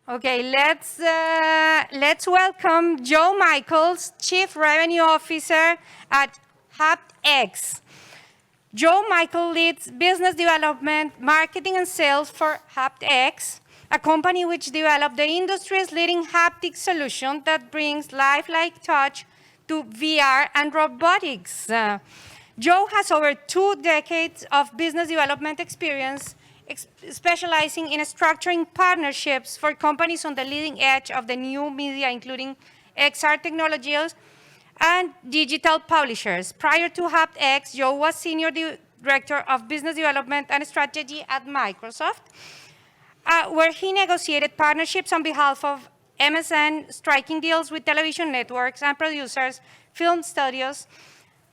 Okay, let's welcome Joe Michaels, Chief Revenue Officer at haptics. Joe Michael leads business development, marketing, and sales for haptics, a company which developed the industry's leading haptic solution that brings lifelike touch to VR and robotics. Joe has over 2 decades of business development experience, specializing in structuring partnerships for companies on the leading edge of the new media, including XR technologies and digital publishers. Prior to haptics, Joe was Senior Director of Business Development and Strategy at Microsoft, where he negotiated partnerships on behalf of MSN, striking deals with television networks and producers, film studios,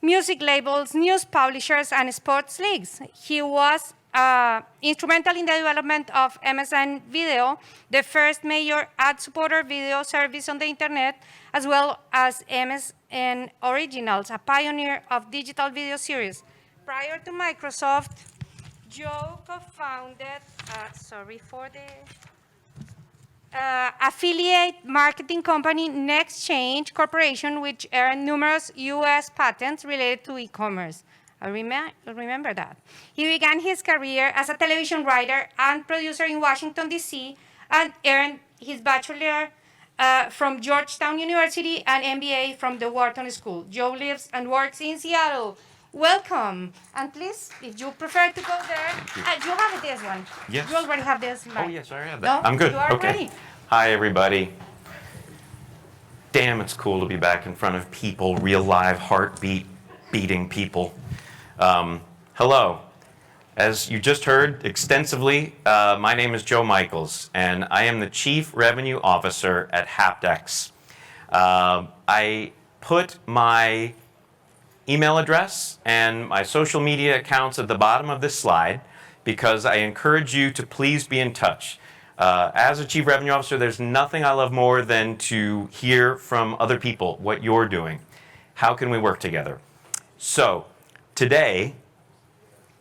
music labels, news publishers, and sports leagues. He was instrumental in the development of MSN Video, the first major ad-supported video service on the internet, as well as MSN Originals, a pioneer of digital video series. Prior to Microsoft, Joe co-founded, affiliate marketing company NextChange Corporation, which earned numerous U.S. patents related to e-commerce. I remember that. He began his career as a television writer and producer in Washington, D.C., and earned his bachelor from Georgetown University and MBA from the Wharton School. Joe lives and works in Seattle. Welcome. And please, if you prefer to go there, you have this one. Yes. You already have this. Oh, yes, I already have that. No? I'm good. You are Okay. ready. Hi, everybody. Damn, it's cool to be back in front of people, real live heartbeating people. Hello. As you just heard extensively, my name is Joe Michaels, and I am the Chief Revenue Officer at haptics. I put my email address and my social media accounts at the bottom of this slide because I encourage you to please be in touch. As a Chief Revenue Officer, there's nothing I love more than to hear from other people what you're doing. How can we work together? So, today,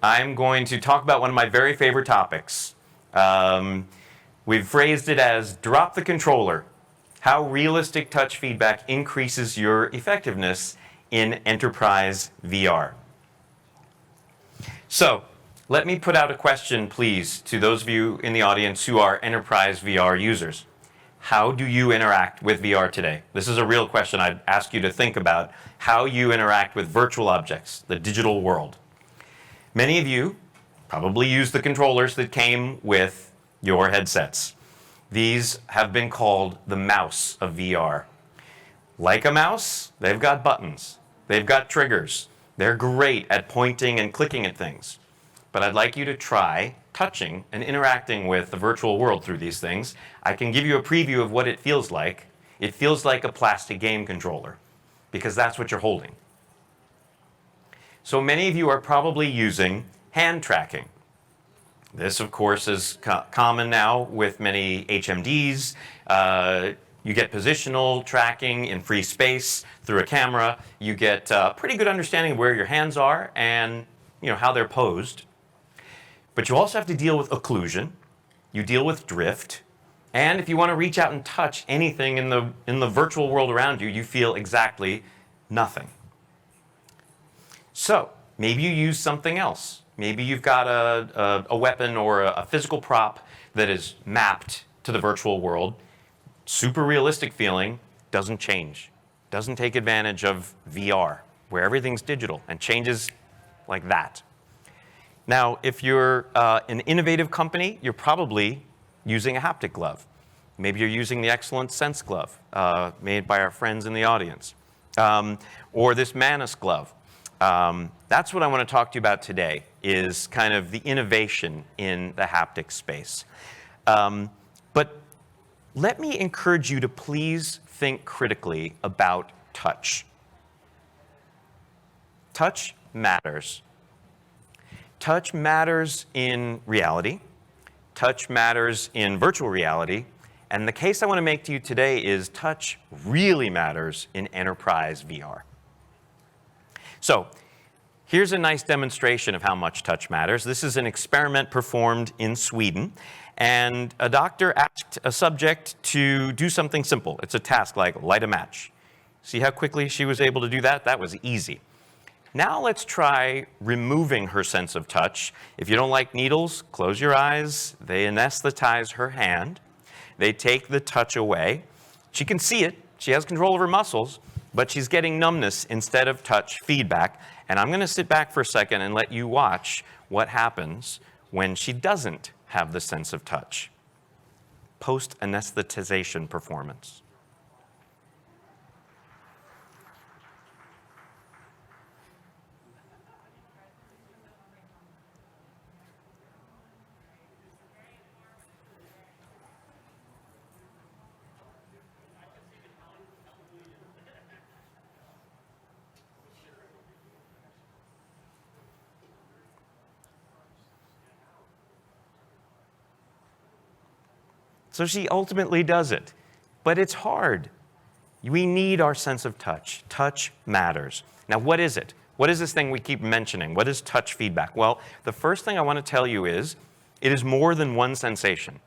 I'm going to talk about one of my very favorite topics. We've phrased it as drop the controller, how realistic touch feedback increases your effectiveness in enterprise VR. So, let me put out a question, please, to those of you in the audience who are enterprise VR users. How do you interact with VR today? This is a real question. I'd ask you to think about how you interact with virtual objects, the digital world. Many of you probably use the controllers that came with your headsets. These have been called the mouse of VR. Like a mouse, they've got buttons. They've got triggers. They're great at pointing and clicking at things. But I'd like you to try touching and interacting with the virtual world through these things. I can give you a preview of what it feels like. It feels like a plastic game controller, because that's what you're holding. So many of you are probably using hand tracking. This, of course, is common now with many HMDs. You get positional tracking in free space through a camera. You get a pretty good understanding of where your hands are and how they're posed. But you also have to deal with occlusion. You deal with drift. And if you want to reach out and touch anything in the virtual world around you, you feel exactly nothing. So maybe you use something else. Maybe you've got a weapon or a physical prop that is mapped to the virtual world. Super realistic feeling, doesn't change. Doesn't take advantage of VR, where everything's digital and changes like that. Now, if you're an innovative company, you're probably using a haptic glove. Maybe you're using the Excellent Sense glove made by our friends in the audience, or this Manus glove. That's what I want to talk to you about today, is kind of the innovation in the haptic space. But let me encourage you to please think critically about touch. Touch matters. Touch matters in reality. Touch matters in virtual reality. And the case I want to make to you today is touch really matters in enterprise VR. So here's a nice demonstration of how much touch matters. This is an experiment performed in Sweden. And a doctor asked a subject to do something simple. It's a task like light a match. See how quickly she was able to do that? That was easy. Now let's try removing her sense of touch. If you don't like needles, close your eyes. They anesthetize her hand. They take the touch away. She can see it. She has control of her muscles, but she's getting numbness instead of touch feedback. And I'm going to sit back for a second and let you watch what happens when she doesn't have the sense of touch. Post-anesthetization performance. So she ultimately does it. But it's hard. We need our sense of touch. Touch matters. Now, what is it? What is this thing we keep mentioning? What is touch feedback? Well, the first thing I want to tell you is it is more than one sensation.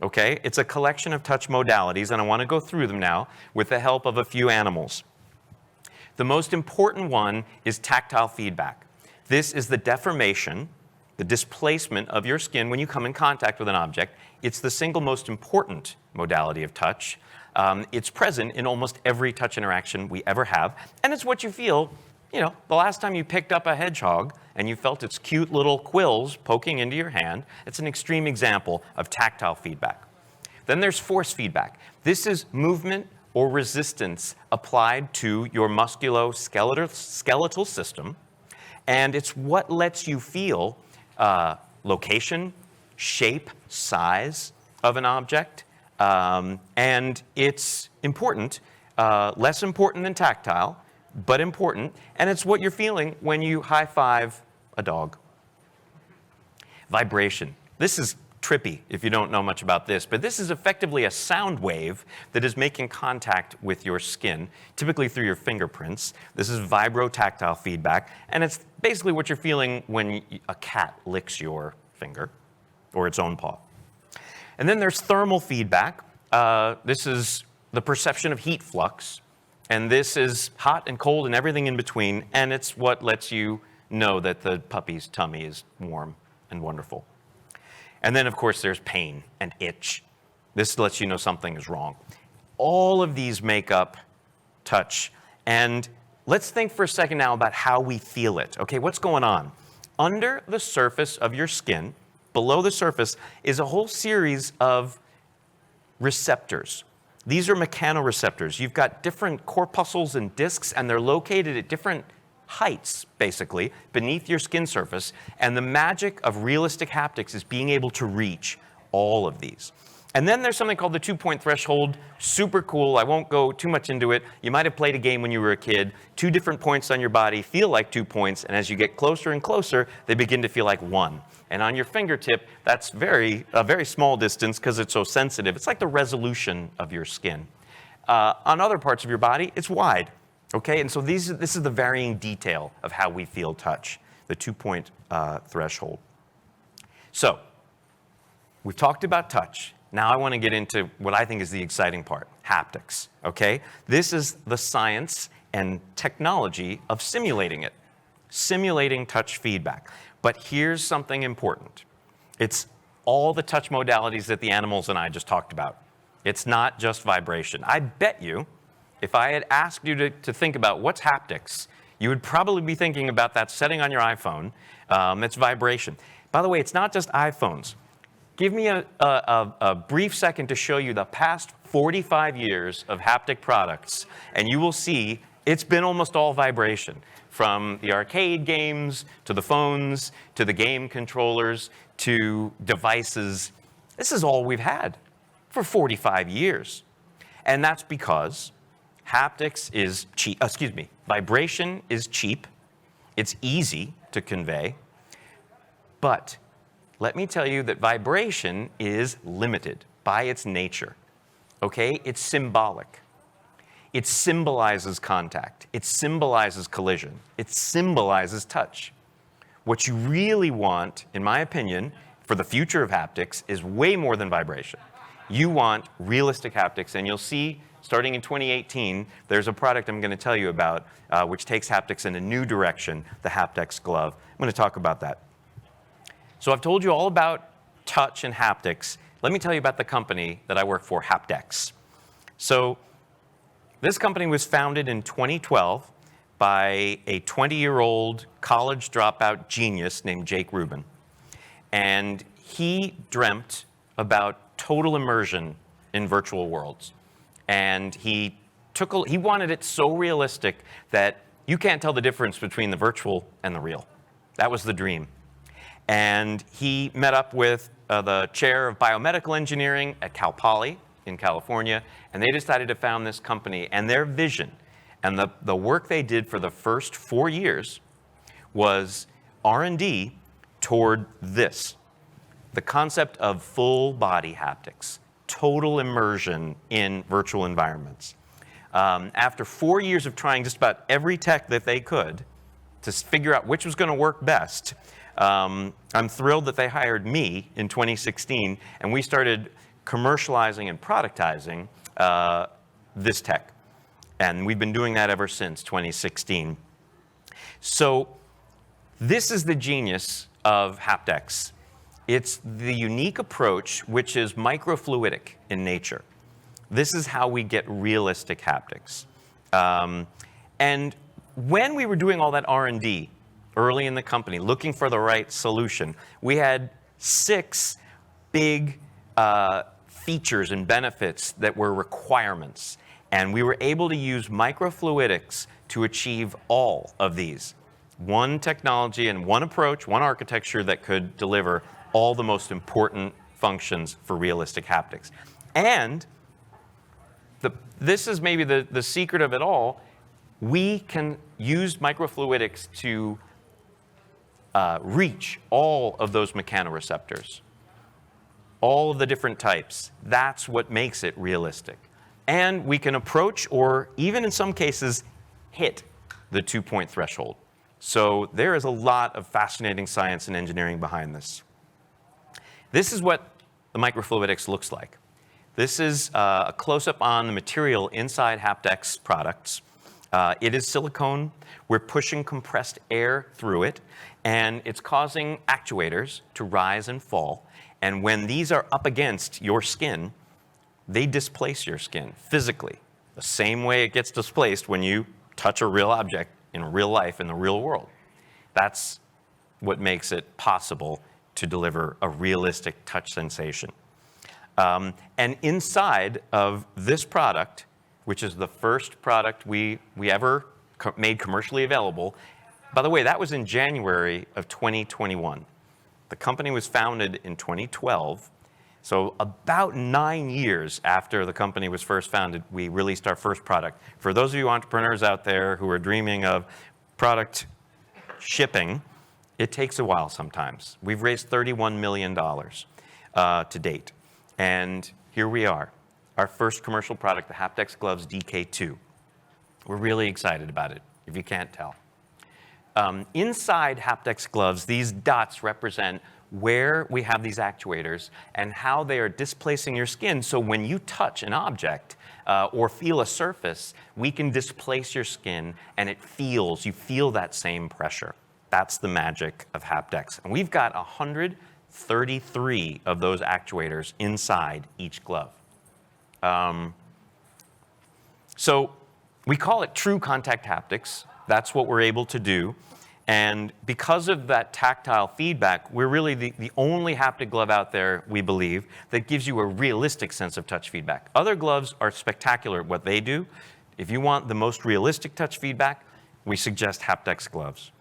Okay? It's a collection of touch modalities, and I want to go through them now with the help of a few animals. The most important one is tactile feedback. This is the deformation, the displacement of your skin when you come in contact with an object. It's the single most important modality of touch. It's present in almost every touch interaction we ever have, and it's what you feel, the last time you picked up a hedgehog and you felt its cute little quills poking into your hand. It's an extreme example of tactile feedback. Then there's force feedback. This is movement or resistance applied to your musculoskeletal system, and it's what lets you feel location, shape, size of an object, and it's important, less important than tactile, but important, and it's what you're feeling when you high-five a dog. Vibration. This is trippy if you don't know much about this, but this is effectively a sound wave that is making contact with your skin, typically through your fingerprints. This is vibrotactile feedback, and it's basically what you're feeling when a cat licks your finger or its own paw. And then there's thermal feedback. This is the perception of heat flux, and this is hot and cold and everything in between, and it's what lets you know that the puppy's tummy is warm and wonderful. And then, of course, there's pain and itch. This lets you know something is wrong. All of these make up touch. And let's think for a second now about how we feel it. Okay, what's going on? Under the surface of your skin, below the surface, is a whole series of receptors. These are mechanoreceptors. You've got different corpuscles and discs, and they're located at different heights, basically, beneath your skin surface, and the magic of realistic haptics is being able to reach all of these. And then there's something called the 2-point threshold. Super cool. I won't go too much into it. You might have played a game when you were a kid. 2 different points on your body feel like 2 points, and as you get closer and closer, they begin to feel like 1. And on your fingertip, that's a very small distance because it's so sensitive. It's like the resolution of your skin. On other parts of your body, it's wide. Okay, and so this is the varying detail of how we feel touch, the 2-point threshold. So, we've talked about touch. Now I want to get into what I think is the exciting part, haptics. Okay, this is the science and technology of simulating it, simulating touch feedback. But here's something important. It's all the touch modalities that the animals and I just talked about. It's not just vibration. I bet you, if I had asked you to think about what's haptics, you would probably be thinking about that setting on your iPhone. It's vibration. By the way, it's not just iPhones. Give me a brief second to show you the past 45 years of haptic products, and you will see it's been almost all vibration. From the arcade games, to the phones, to the game controllers, to devices. This is all we've had for 45 years. And that's because haptics is cheap, vibration is cheap, it's easy to convey, but let me tell you that vibration is limited by its nature, okay? It's symbolic. It symbolizes contact. It symbolizes collision. It symbolizes touch. What you really want, in my opinion, for the future of haptics is way more than vibration. You want realistic haptics, and you'll see starting in 2018, there's a product I'm going to tell you about which takes haptics in a new direction, the haptics glove. I'm going to talk about that. So I've told you all about touch and haptics. Let me tell you about the company that I work for, haptics. So this company was founded in 2012 by a 20-year-old college dropout genius named Jake Rubin. And he dreamt about total immersion in virtual worlds. And he wanted it so realistic that you can't tell the difference between the virtual and the real. That was the dream. And he met up with the chair of biomedical engineering at Cal Poly in California, and they decided to found this company. And their vision and the work they did for the first 4 years was R&D toward this, the concept of full body haptics, total immersion in virtual environments. After 4 years of trying just about every tech that they could to figure out which was going to work best, I'm thrilled that they hired me in 2016, and we started commercializing and productizing this tech. And we've been doing that ever since 2016. So this is the genius of haptics. It's the unique approach, which is microfluidic in nature. This is how we get realistic haptics. And when we were doing all that R&D early in the company, looking for the right solution, we had 6 big features and benefits that were requirements. And we were able to use microfluidics to achieve all of these. One technology and one approach, one architecture that could deliver all the most important functions for realistic haptics. And this is maybe the secret of it all. We can use microfluidics to reach all of those mechanoreceptors, all of the different types. That's what makes it realistic. And we can approach, or even in some cases, hit the 2-point threshold. So there is a lot of fascinating science and engineering behind this. This is what the microfluidics looks like. This is a close-up on the material inside haptics products. It is silicone. We're pushing compressed air through it, and it's causing actuators to rise and fall. And when these are up against your skin, they displace your skin physically, the same way it gets displaced when you touch a real object in real life, in the real world. That's what makes it possible to deliver a realistic touch sensation. And inside of this product, which is the first product we ever made commercially available, by the way, that was in January of 2021. The company was founded in 2012. So about 9 years after the company was first founded, we released our first product. For those of you entrepreneurs out there who are dreaming of product shipping, it takes a while sometimes. We've raised $31 million to date. And here we are, our first commercial product, the haptics gloves DK2. We're really excited about it, if you can't tell. Inside haptics gloves, these dots represent where we have these actuators and how they are displacing your skin. So when you touch an object or feel a surface, we can displace your skin and you feel that same pressure. That's the magic of haptics. And we've got 133 of those actuators inside each glove. So we call it true contact haptics. That's what we're able to do. And because of that tactile feedback, we're really the only haptic glove out there, we believe, that gives you a realistic sense of touch feedback. Other gloves are spectacular at what they do. If you want the most realistic touch feedback, we suggest haptics gloves.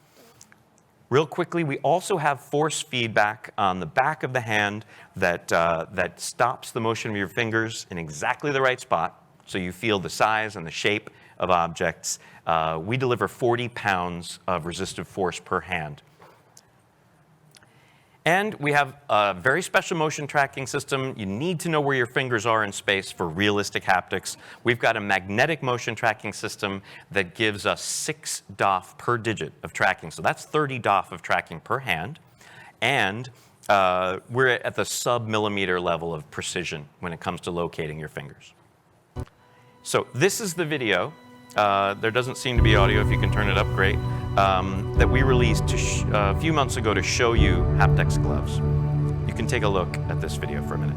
Real quickly, we also have force feedback on the back of the hand that stops the motion of your fingers in exactly the right spot, so you feel the size and the shape of objects. We deliver 40 pounds of resistive force per hand. And we have a very special motion tracking system. You need to know where your fingers are in space for realistic haptics. We've got a magnetic motion tracking system that gives us 6 DOF per digit of tracking. So that's 30 DOF of tracking per hand. And we're at the sub-millimeter level of precision when it comes to locating your fingers. So this is the video. There doesn't seem to be audio. If you can turn it up, great. That we released a few months ago to show you haptics gloves. You can take a look at this video for a minute.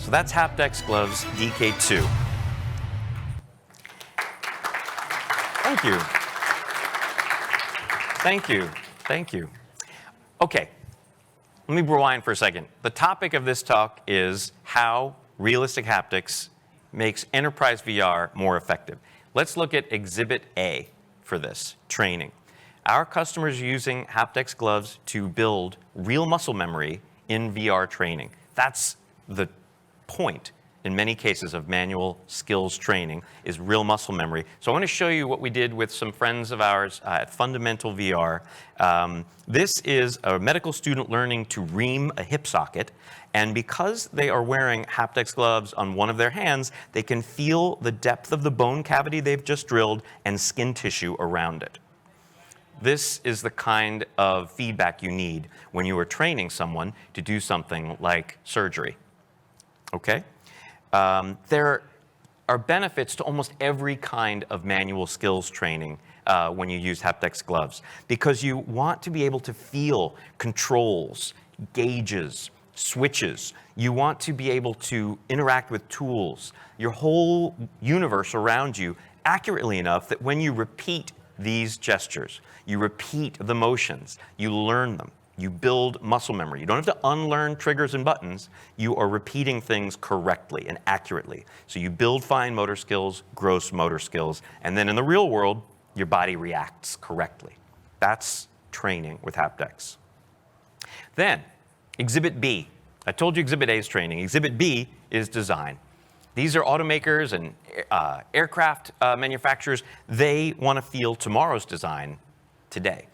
So that's haptics gloves DK2. Thank you. Thank you. Thank you. Okay, let me rewind for a second. The topic of this talk is how realistic haptics makes enterprise VR more effective. Let's look at Exhibit A for this, training. Our customers are using haptics gloves to build real muscle memory in VR training. That's the point in many cases of manual skills training, is real muscle memory. So I want to show you what we did with some friends of ours at Fundamental VR. This is a medical student learning to ream a hip socket, and because they are wearing haptics gloves on one of their hands, they can feel the depth of the bone cavity they've just drilled and skin tissue around it. This is the kind of feedback you need when you are training someone to do something like surgery. Okay? There are benefits to almost every kind of manual skills training when you use haptics gloves, because you want to be able to feel controls, gauges, switches. You want to be able to interact with tools, your whole universe around you accurately enough that when you repeat these gestures, you repeat the motions, you learn them. You build muscle memory. You don't have to unlearn triggers and buttons. You are repeating things correctly and accurately. So you build fine motor skills, gross motor skills, and then in the real world, your body reacts correctly. That's training with haptics. Then, Exhibit B. I told you Exhibit A is training. Exhibit B is design. These are automakers and aircraft manufacturers. They want to feel tomorrow's design today,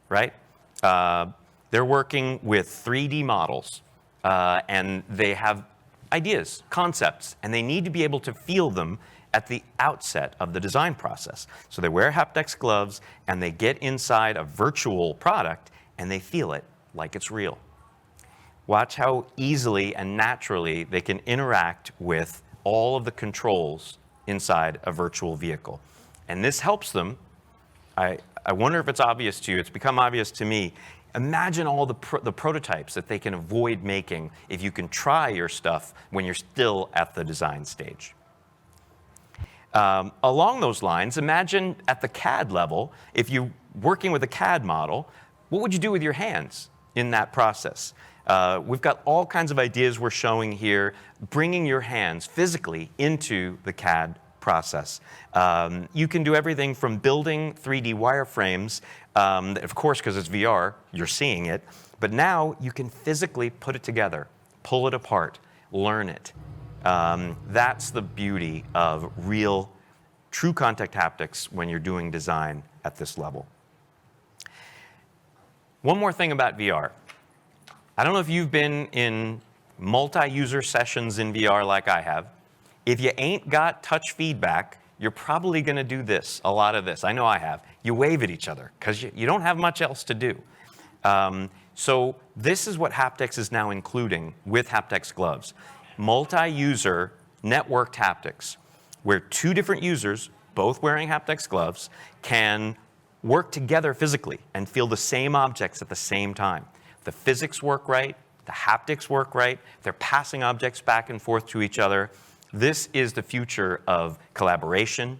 right? They're working with 3D models, and they have ideas, concepts, and they need to be able to feel them at the outset of the design process. So they wear haptics gloves, and they get inside a virtual product, and they feel it like it's real. Watch how easily and naturally they can interact with all of the controls inside a virtual vehicle. And this helps them. I wonder if it's obvious to you. It's become obvious to me. Imagine all the prototypes that they can avoid making if you can try your stuff when you're still at the design stage. Along those lines, imagine at the CAD level, if you're working with a CAD model, what would you do with your hands in that process? We've got all kinds of ideas we're showing here, bringing your hands physically into the CAD process. You can do everything from building 3D wireframes, of course, because it's VR, you're seeing it, but now you can physically put it together, pull it apart, learn it. That's the beauty of real, true contact haptics when you're doing design at this level. One more thing about VR. I don't know if you've been in multi-user sessions in VR like I have. If you ain't got touch feedback, you're probably going to do this, a lot of this. I know I have. You wave at each other because you don't have much else to do. So this is what haptics is now including with haptics gloves. multi-user networked haptics, where two different users, both wearing haptics gloves, can work together physically and feel the same objects at the same time. The physics work right, the haptics work right, they're passing objects back and forth to each other. This is the future of collaboration,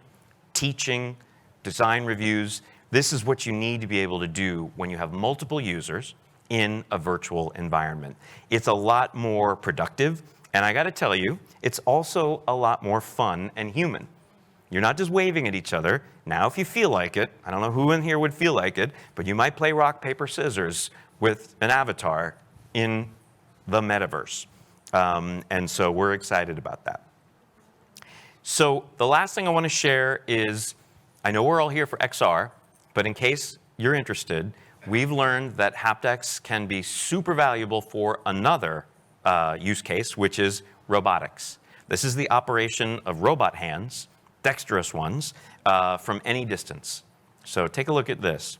teaching, design reviews. This is what you need to be able to do when you have multiple users in a virtual environment. It's a lot more productive, and I gotta tell you, it's also a lot more fun and human. You're not just waving at each other. Now, if you feel like it, I don't know who in here would feel like it, but you might play rock, paper, scissors with an avatar in the metaverse. And so we're excited about that. So the last thing I want to share is, I know we're all here for XR, but in case you're interested, we've learned that haptics can be super valuable for another use case, which is robotics. This is the operation of robot hands, dexterous ones, from any distance. So take a look at this.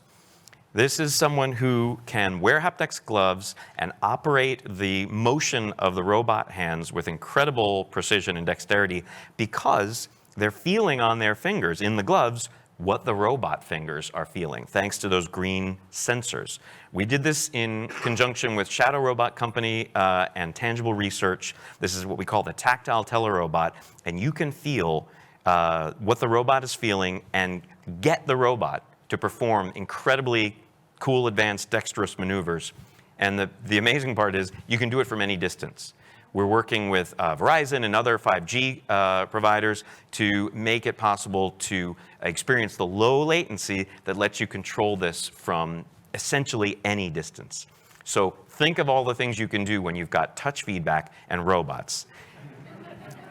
This is someone who can wear haptics gloves and operate the motion of the robot hands with incredible precision and dexterity because they're feeling on their fingers in the gloves what the robot fingers are feeling, thanks to those green sensors. We did this in conjunction with Shadow Robot Company and Tangible Research. This is what we call the tactile telerobot, and you can feel what the robot is feeling and get the robot to perform incredibly cool, advanced, dexterous maneuvers. And the amazing part is you can do it from any distance. We're working with Verizon and other 5G providers to make it possible to experience the low latency that lets you control this from essentially any distance. So think of all the things you can do when you've got touch feedback and robots.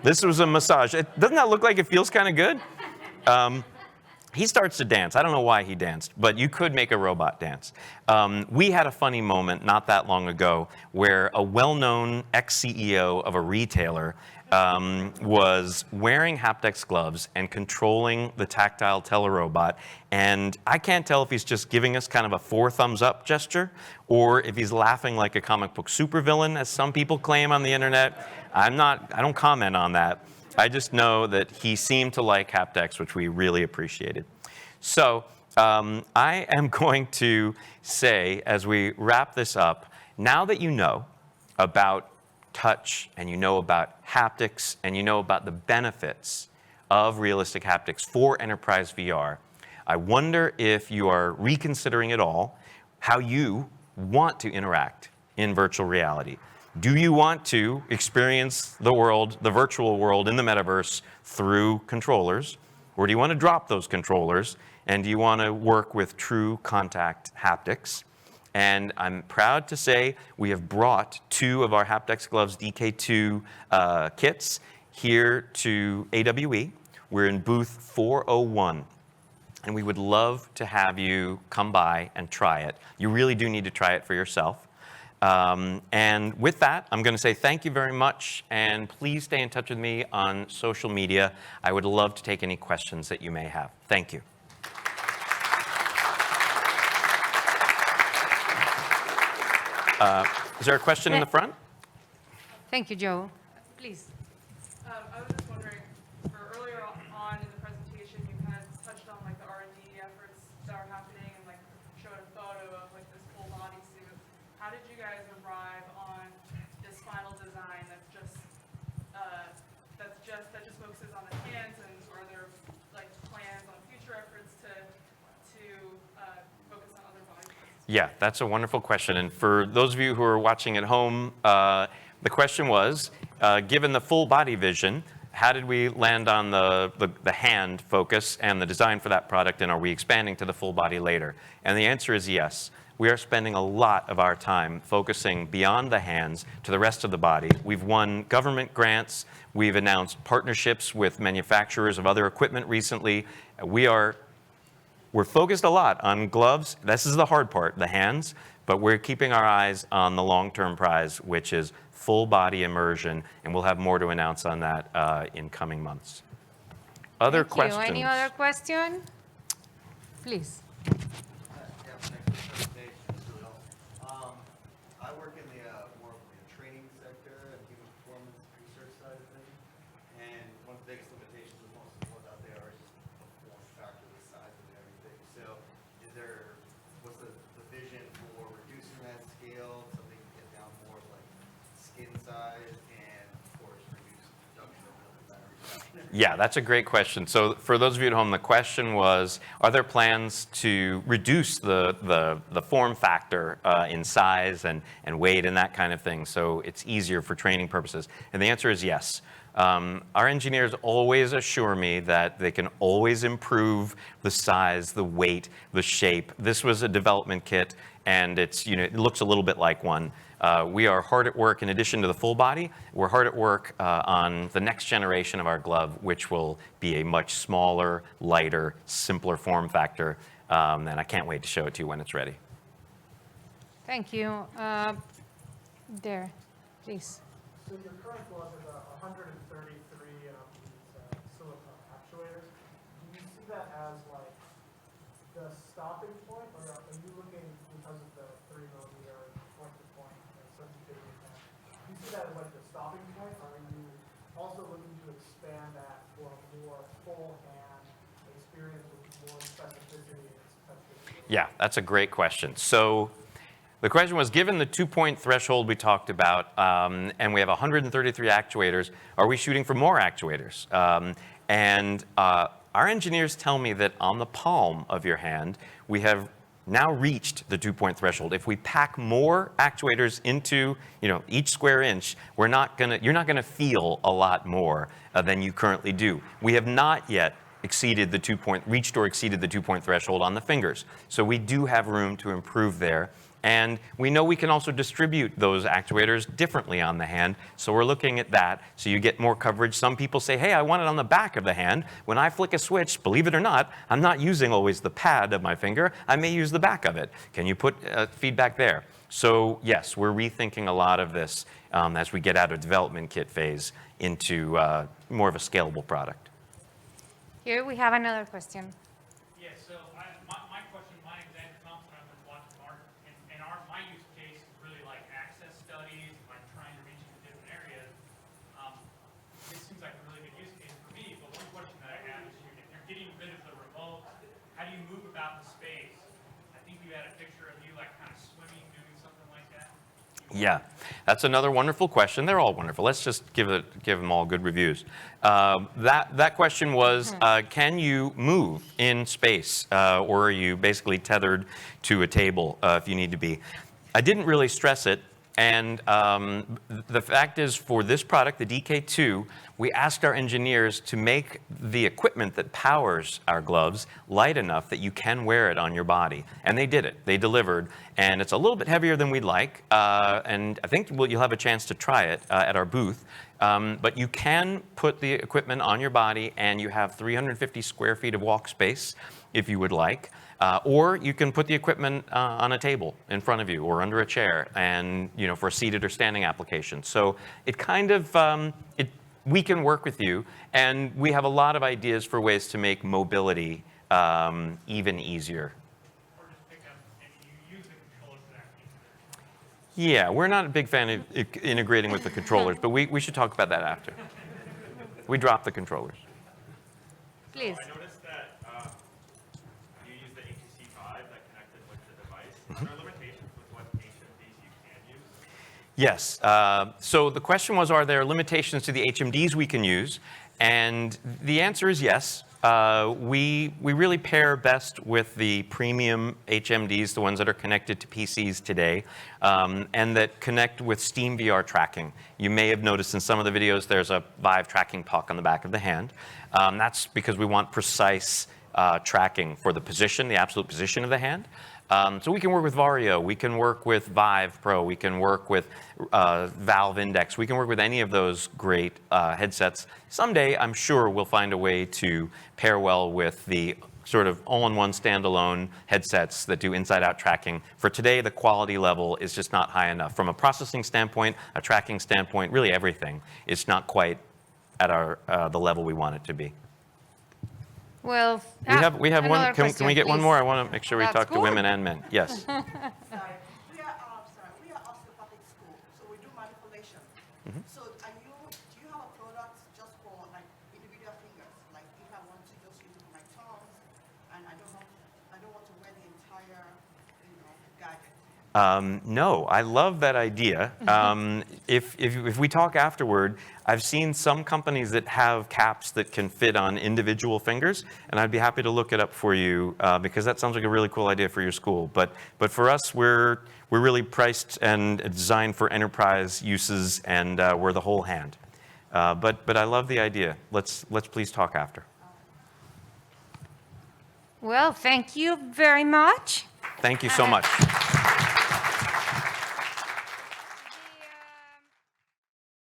This was a massage. Doesn't that look like it feels kind of good? He starts to dance. I don't know why he danced, but you could make a robot dance. We had a funny moment not that long ago where a well-known ex-CEO of a retailer was wearing haptics gloves and controlling the tactile telerobot. And I can't tell if he's just giving us kind of a 4 thumbs up gesture or if he's laughing like a comic book supervillain, as some people claim on the internet. I don't comment on that. I just know that he seemed to like haptics, which we really appreciated. So I am going to say, as we wrap this up, now that you know about touch and you know about haptics and you know about the benefits of realistic haptics for enterprise VR, I wonder if you are reconsidering at all how you want to interact in virtual reality. Do you want to experience the world, the virtual world in the metaverse through controllers? Or do you want to drop those controllers and do you want to work with true contact haptics? And I'm proud to say we have brought 2 of our haptics gloves DK2 kits here to AWE. We're in booth 401. And we would love to have you come by and try it. You really do need to try it for yourself. And with that, I'm going to say thank you very much, and please stay in touch with me on social media. I would love to take any questions that you may have. Thank you. Is there a question in the front? Thank you, Joe. Please. I was just wondering, for earlier on in the presentation, you kind of touched on like the R&D efforts that are happening and like showed a photo of like this full body suit. How did you guys arrive on this final design that just focuses on the hands, and are there like plans on future efforts to focus on other body parts? Yeah, that's a wonderful question. And for those of you who are watching at home, the question was, given the full body vision, how did we land on the hand focus and the design for that product, and are we expanding to the full body later? And the answer is yes. We are spending a lot of our time focusing beyond the hands to the rest of the body. We've won government grants. We've announced partnerships with manufacturers of other equipment recently. We're focused a lot on gloves. This is the hard part, the hands, but we're keeping our eyes on the long-term prize, which is full body immersion, and we'll have more to announce on that in coming months. Other questions? Any other question? Please. I work in the more of the training sector and human performance research size and, of course, reduce the production of battery. Yeah, that's a great question. So for those of you at home, the question was, are there plans to reduce the form factor in size and weight and that kind of thing so it's easier for training purposes? And the answer is yes. Our engineers always assure me that they can always improve the size, the weight, the shape. This was a development kit, and it's, it looks a little bit like one. We are hard at work, in addition to the full body, we're hard at work on the next generation of our glove, which will be a much smaller, lighter, simpler form factor. And I can't wait to show it to you when it's ready. Thank you. There, please. So your current glove is 133 silicone actuators. Do you see that as like the stopping point, or are you looking, because of the 3mm point-to-point sensitivity, do you see that as like the stopping point, or are you also looking to expand that for a more full hand experience with more specificity and specificity? Yeah, that's a great question. So the question was, given the 2-point threshold we talked about, and we have 133 actuators, are we shooting for more actuators? Our engineers tell me that on the palm of your hand, we have now reached the 2-point threshold. If we pack more actuators into each square inch, you're not gonna feel a lot more than you currently do. We have not yet reached or exceeded the 2-point threshold on the fingers. So we do have room to improve there. And we know we can also distribute those actuators differently on the hand. So we're looking at that so you get more coverage. Some people say, hey, I want it on the back of the hand. When I flick a switch, believe it or not, I'm not using always the pad of my finger. I may use the back of it. Can you put feedback there? So yes, we're rethinking a lot of this as we get out of development kit phase into more of a scalable product. Here we have another question. Yeah, so my question, my exact response when I was watching Mark, and my use case is really like access studies, like trying to reach into different areas. This seems like a really good use case for me, but one question that I have is if you're getting rid of the remote, how do you move about the space? I think you had a picture of you like kind of swimming, doing something like that. Yeah, that's another wonderful question. They're all wonderful. Let's just give them all good reviews. That question was, can you move in space, or are you basically tethered to a table if you need to be? I didn't really stress it. And the fact is, for this product, the DK2, we asked our engineers to make the equipment that powers our gloves light enough that you can wear it on your body. And they did it. They delivered. And it's a little bit heavier than we'd like. And I think you'll have a chance to try it at our booth. But you can put the equipment on your body, and you have 350 square feet of walk space if you would like. Or you can put the equipment on a table in front of you or under a chair, and for a seated or standing application. So it kind of we can work with you, and we have a lot of ideas for ways to make mobility even easier. Or just pick up and you use the controller for that piece. Yeah, we're not a big fan of integrating with the controllers, but we should talk about that after. We dropped the controllers. Please. I noticed that you use the HTC Vive that connected with the device. Are there limitations with what HMDs you can use? Yes. So the question was, are there limitations to the HMDs we can use? And the answer is yes. We really pair best with the premium HMDs, the ones that are connected to PCs today, and that connect with Steam VR tracking. You may have noticed in some of the videos there's a Vive tracking puck on the back of the hand. That's because we want precise tracking for the position, the absolute position of the hand. So we can work with Vario, we can work with Vive Pro, we can work with Valve Index, we can work with any of those great headsets. Someday, I'm sure we'll find a way to pair well with the sort of all-in-one standalone headsets that do inside-out tracking. For today, the quality level is just not high enough. From a processing standpoint, a tracking standpoint, really everything, it's not quite at the level we want it to be. Well, We have one. another Can we get one question, more? I want to make sure we That's talk to good. women and men. Yes. Sorry, we are osteopathic school, so we do manipulation. So do you have a product just for like individual fingers? Like if I want to just use it for my thumbs, and I don't want to wear the entire, gadget. No, I love that idea. if we talk afterward, I've seen some companies that have caps that can fit on individual fingers, and I'd be happy to look it up for you because that sounds like a really cool idea for your school. But for us, we're really priced and designed for enterprise uses, and we're the whole hand. But I love the idea. Let's please talk after. Well, thank you very much. Thank you so much.